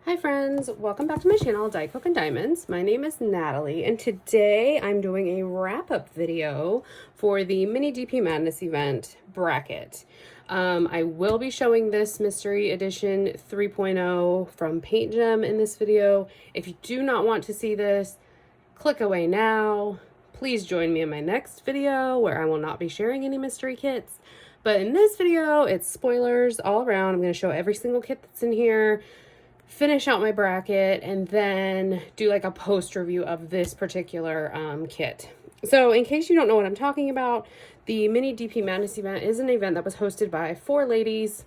Hi friends, welcome back to my channel, Diet Coke and Diamonds. My name is Natalie, and today I'm doing a wrap-up video for the Mini DP Madness event bracket. I will be showing this Mystery Edition 3.0 from Paint Gem in this video. If you do not want to see this, click away now. Please join me in my next video where I will not be sharing any mystery kits. But in this video, it's spoilers all around. I'm going to show every single kit that's in here, finish out my bracket, and then do like a post review of this particular kit. So in case you don't know what I'm talking about, the Mini DP Madness event is an event that was hosted by 4 ladies.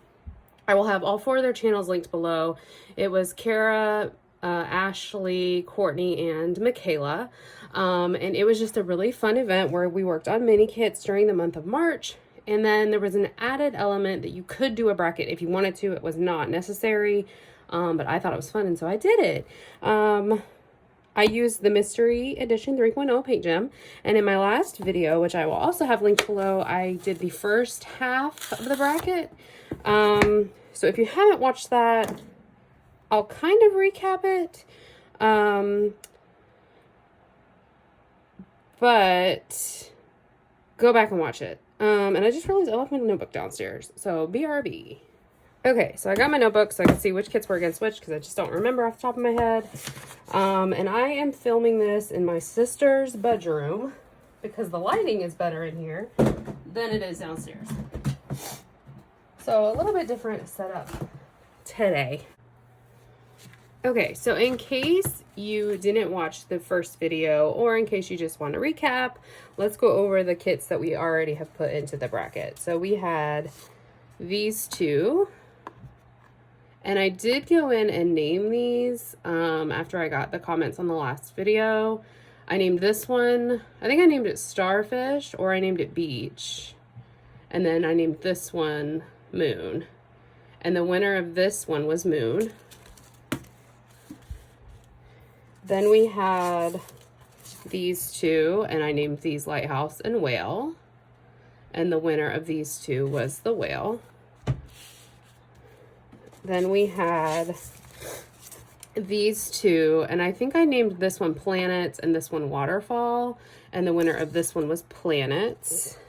I will have all 4 of their channels linked below. It was Carra, Ashley, Courtney, and Michaela. And it was just a really fun event where we worked on mini kits during the month of March. And then there was an added element that you could do a bracket if you wanted to. It was not necessary. But I thought it was fun, and so I did it. I used the Mystery Edition 3.0 Paint Gem, and in my last video, which I will also have linked below, I did the first half of the bracket. So if you haven't watched that, I'll kind of recap it. But go back and watch it. And I just realized I left my notebook downstairs, so BRB. Okay, so I got my notebook so I can see which kits were against which because I just don't remember off the top of my head. And I am filming this in my sister's bedroom because the lighting is better in here than it is downstairs. So a little bit different setup today. Okay, so in case you didn't watch the first video or in case you just want to recap, let's go over the kits that we already have put into the bracket. So we had these two. And I did go in and name these after I got the comments on the last video. I named this one, I think I named it Starfish, or I named it Beach. And then I named this one Moon. And the winner of this one was Moon. Then we had these two, and I named these Lighthouse and Whale. And the winner of these two was the Whale. Then we had these two, and I think I named this one Planets and this one Waterfall, and the winner of this one was Planets.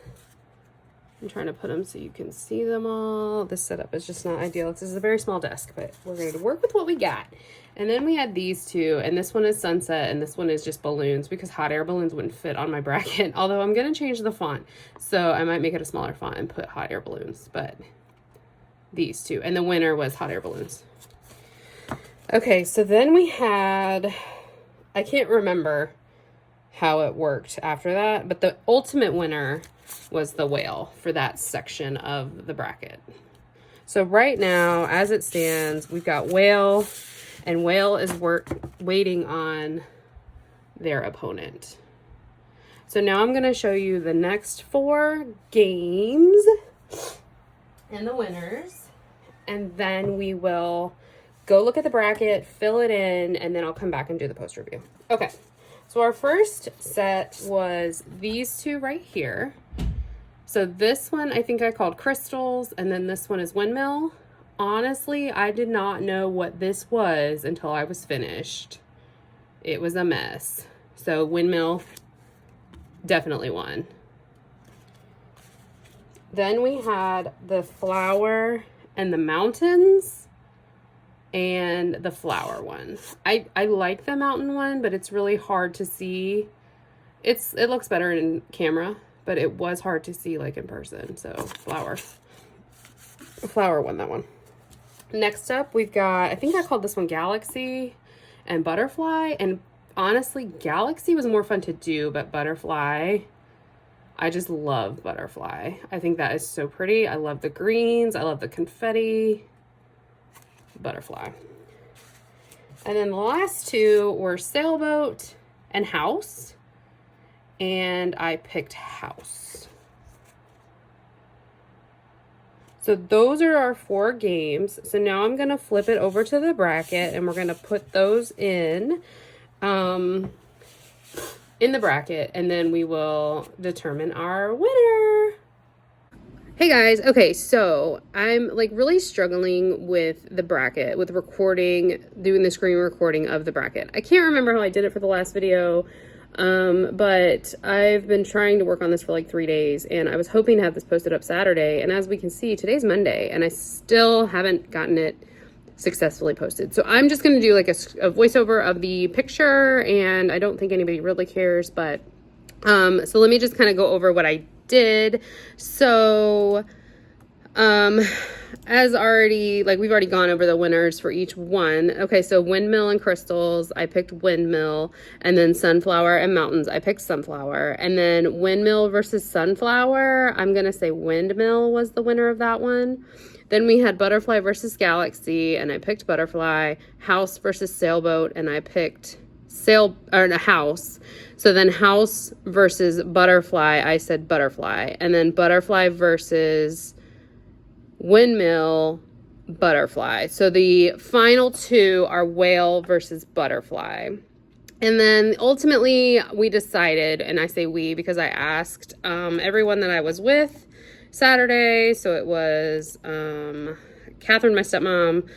I'm trying to put them so you can see them all. This setup is just not ideal. This is a very small desk, but we're going to work with what we got. And then we had these two, and this one is Sunset, and this one is just balloons because hot air balloons wouldn't fit on my bracket, although I'm going to change the font. So I might make it a smaller font and put hot air balloons, but these two, and the winner was hot air balloons. Okay, so then we had, I can't remember how it worked after that, but the ultimate winner was the Whale for that section of the bracket. So right now, as it stands, we've got Whale, and Whale is waiting on their opponent. So now I'm going to show you the next 4 games and the winners. And then we will go look at the bracket, fill it in, and then I'll come back and do the post review. Okay, so our first set was these two right here. So this one I think I called Crystals, and then this one is Windmill. Honestly, I did not know what this was until I was finished. It was a mess. So Windmill definitely won. Then we had the Flower and the Mountains and the Flower one. I like the mountain one, but it's really hard to see. It looks better in camera, but it was hard to see like in person. So Flower won that one. Next up, we've got, I think I called this one Galaxy and Butterfly. And honestly, Galaxy was more fun to do, but Butterfly, I just love Butterfly. I think that is so pretty. I love the greens. I love the confetti. Butterfly. And then the last two were Sailboat and House. And I picked House. So those are our 4 games. So now I'm going to flip it over to the bracket and we're going to put those in the bracket, and then we will determine our winner. Hey guys, okay, so I'm like really struggling with the bracket, with recording, doing the screen recording of the bracket. I can't remember how I did it for the last video, but I've been trying to work on this for like 3 days, and I was hoping to have this posted up Saturday, and as we can see, today's Monday, and I still haven't gotten it successfully posted. So I'm just going to do like a voiceover of the picture, and I don't think anybody really cares, but so let me just kind of go over what I did. So as already, like, we've already gone over the winners for each one. Okay, so windmill and crystals, I picked windmill, and then sunflower and mountains, I picked sunflower, and then windmill versus sunflower, I'm gonna say windmill was the winner of that one. Then we had butterfly versus galaxy, and I picked butterfly. House versus sailboat, and I picked a house. So then house versus butterfly, I said butterfly. And then butterfly versus windmill, butterfly. So the final two are whale versus butterfly. And then ultimately we decided, and I say we because I asked everyone that I was with Saturday. So it was Catherine, my stepmom,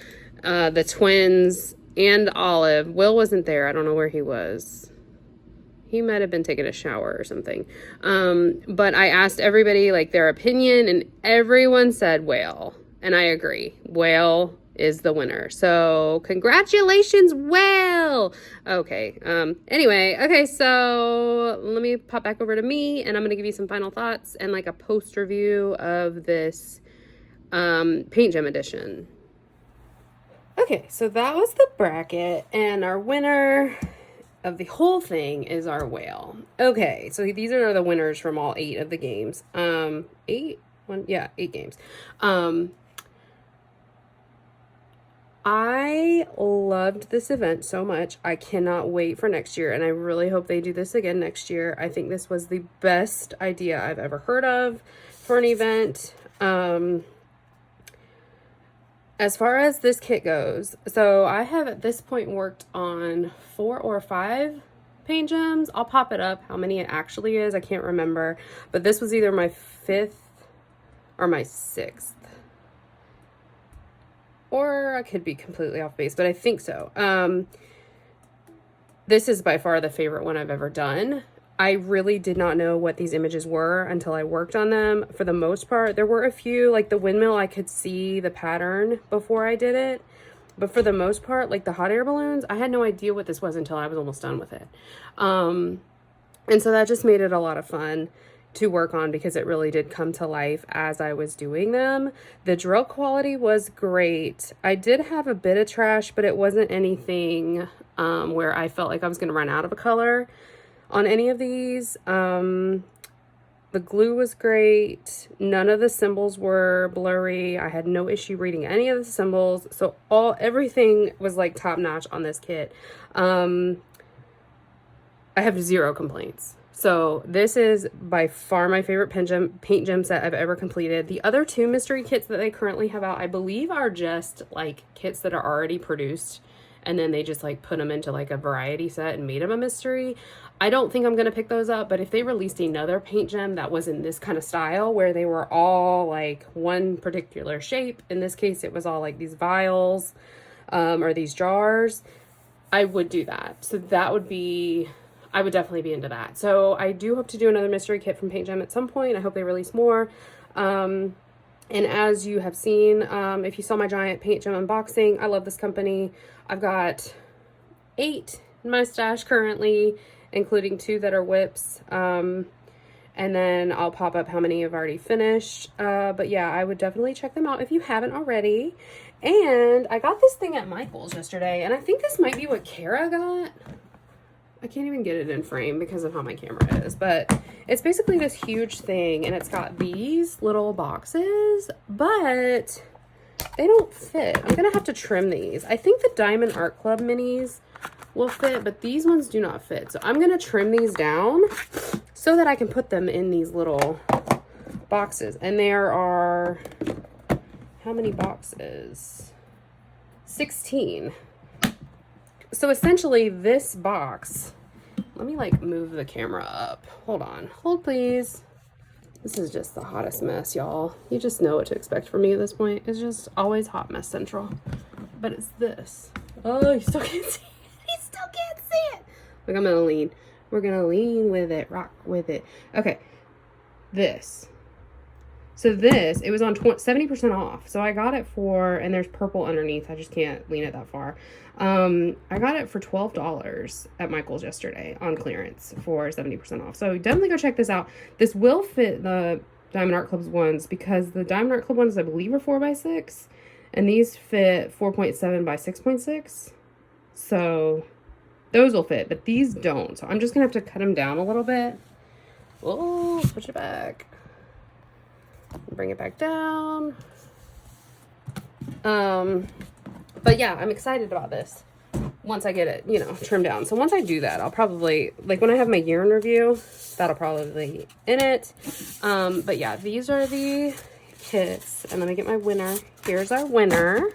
the twins, and Olive. Will wasn't there. I don't know where he was. He might have been taking a shower or something. But I asked everybody like their opinion, and everyone said whale. And I agree. Whale is the winner. So congratulations, whale. Okay. Anyway, okay, so let me pop back over to me, and I'm going to give you some final thoughts and like a post review of this Paint Gem edition. Okay, so that was the bracket, and our winner of the whole thing is our whale. Okay, so these are the winners from all 8 of the games. 8 games. I loved this event so much. I cannot wait for next year, and I really hope they do this again next year. I think this was the best idea I've ever heard of for an event. As far as this kit goes, so I have at this point worked on 4 or 5 paint gems. I'll pop it up how many it actually is. I can't remember, but this was either my 5th or my 6th. Or I could be completely off base, but I think so. This is by far the favorite one I've ever done. I really did not know what these images were until I worked on them. For the most part, there were a few, like the windmill, I could see the pattern before I did it. But for the most part, like the hot air balloons, I had no idea what this was until I was almost done with it. And so that just made it a lot of fun to work on because it really did come to life as I was doing them. The drill quality was great. I did have a bit of trash, but it wasn't anything where I felt like I was going to run out of a color on any of these. The glue was great. None of the symbols were blurry. I had no issue reading any of the symbols. So everything was like top notch on this kit. I have 0 complaints. So this is by far my favorite paint gem set I've ever completed. The other 2 mystery kits that they currently have out, I believe, are just like kits that are already produced, and then they just like put them into like a variety set and made them a mystery. I don't think I'm going to pick those up, but if they released another paint gem that was in this kind of style where they were all like one particular shape, in this case it was all like these vials or these jars, I would do that. So I would definitely be into that. So I do hope to do another mystery kit from Paint Gem at some point. I hope they release more. And as you have seen, if you saw my giant Paint Gem unboxing, I love this company. I've got 8 in my stash currently, including 2 that are whips. And then I'll pop up how many I've already finished. But yeah, I would definitely check them out if you haven't already. And I got this thing at Michael's yesterday, and I think this might be what Carra got. I can't even get it in frame because of how my camera is, but it's basically this huge thing, and it's got these little boxes, but they don't fit. I'm gonna have to trim these. I think the Diamond Art Club minis will fit, but these ones do not fit. So I'm gonna trim these down so that I can put them in these little boxes. And there are, how many boxes? 16. So essentially this box, let me like move the camera up. Hold on. Hold please. This is just the hottest mess, y'all. You just know what to expect from me at this point. It's just always hot mess central. But it's this. Oh, you still can't see it. You still can't see it. Like, I'm gonna lean. We're gonna lean with it, rock with it. Okay, this. So this, it was on 70% off. So I got it for, and there's purple underneath. I just can't lean it that far. I got it for $12 at Michael's yesterday on clearance for 70% off. So definitely go check this out. This will fit the Diamond Art Club's ones because the Diamond Art Club ones, I believe, are 4x6. And these fit 4.7 by 6.6. So those will fit, but these don't. So I'm just going to have to cut them down a little bit. Oh, push it back. Bring it back down. But yeah, I'm excited about this once I get it, you know, trimmed down. So once I do that, I'll probably, like when I have my year in review, that'll probably be in it. But yeah, these are the kits. And let me get my winner. Here's our winner.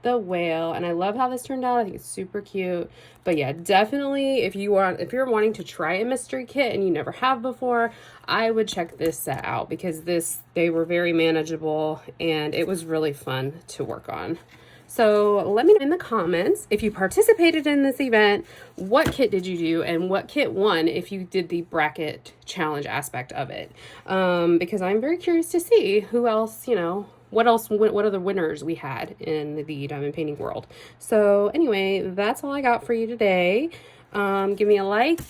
The whale. And I love how this turned out. I think it's super cute. But yeah, definitely if you're wanting to try a mystery kit and you never have before, I would check this set out because they were very manageable and it was really fun to work on. So let me know in the comments if you participated in this event, what kit did you do and what kit won if you did the bracket challenge aspect of it. Because I'm very curious to see who else, you know, what other winners we had in the diamond painting world. So anyway, that's all I got for you today. Give me a like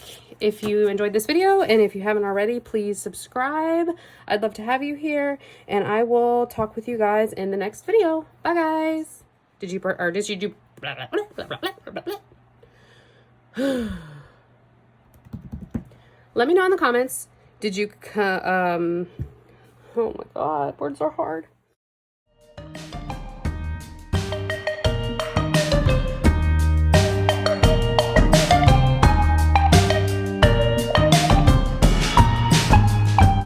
if you enjoyed this video, and if you haven't already, please subscribe. I'd love to have you here, and I will talk with you guys in the next video. Bye guys. Did you do blah, blah, blah, blah, blah, blah, blah. Let me know in the comments, did you oh my god, words are hard.